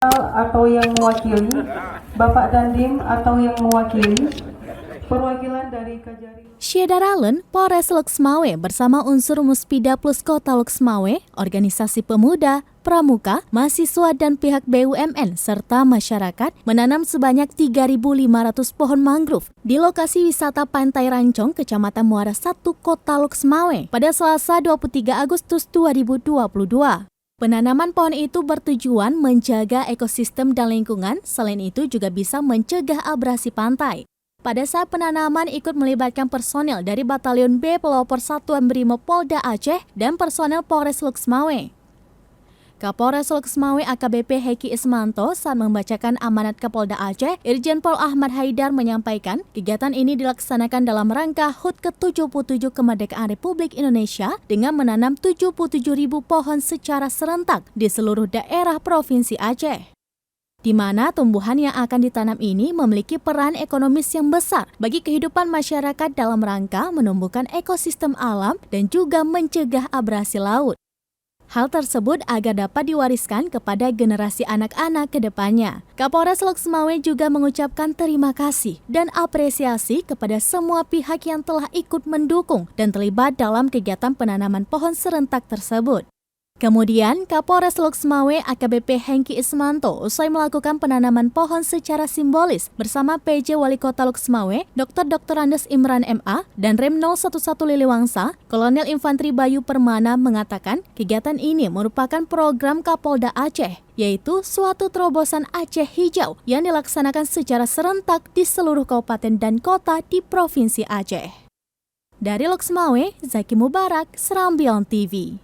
atau yang mewakili, Bapak Dandim atau yang mewakili, perwakilan dari Kajari. Syedaralen, Polres Loksmawe bersama unsur Muspida Plus Kota Loksmawe, organisasi pemuda, pramuka, mahasiswa dan pihak BUMN serta masyarakat menanam sebanyak 3.500 pohon mangrove di lokasi wisata Pantai Rancong, Kecamatan Muara 1, Kota Loksmawe pada Selasa 23 Agustus 2022. Penanaman pohon itu bertujuan menjaga ekosistem dan lingkungan, selain itu juga bisa mencegah abrasi pantai. Pada saat penanaman ikut melibatkan personel dari Batalion B Pelopor Satuan Brimob Polda Aceh dan personel Polres Loksmawe. Kapolres Loksmawe AKBP Heki Ismanto saat membacakan amanat Kapolda Aceh, Irjen Pol Ahmad Haidar menyampaikan kegiatan ini dilaksanakan dalam rangka HUT ke-77 Kemerdekaan Republik Indonesia dengan menanam 77.000 pohon secara serentak di seluruh daerah Provinsi Aceh, di mana tumbuhan yang akan ditanam ini memiliki peran ekonomis yang besar bagi kehidupan masyarakat dalam rangka menumbuhkan ekosistem alam dan juga mencegah abrasi laut. Hal tersebut agar dapat diwariskan kepada generasi anak-anak ke depannya. Kapolres Loksmawe juga mengucapkan terima kasih dan apresiasi kepada semua pihak yang telah ikut mendukung dan terlibat dalam kegiatan penanaman pohon serentak tersebut. Kemudian, Kapolres Loksmawe AKBP Heki Ismanto usai melakukan penanaman pohon secara simbolis bersama PJ Wali Kota Loksmawe, Dr. Andes Imran MA, dan Rem 011 Liliwangsa, Kolonel Infantri Bayu Permana mengatakan kegiatan ini merupakan program Kapolda Aceh, yaitu suatu terobosan Aceh Hijau yang dilaksanakan secara serentak di seluruh kabupaten dan kota di Provinsi Aceh. Dari Loksmawe, Zaki Mubarak, Serambion TV.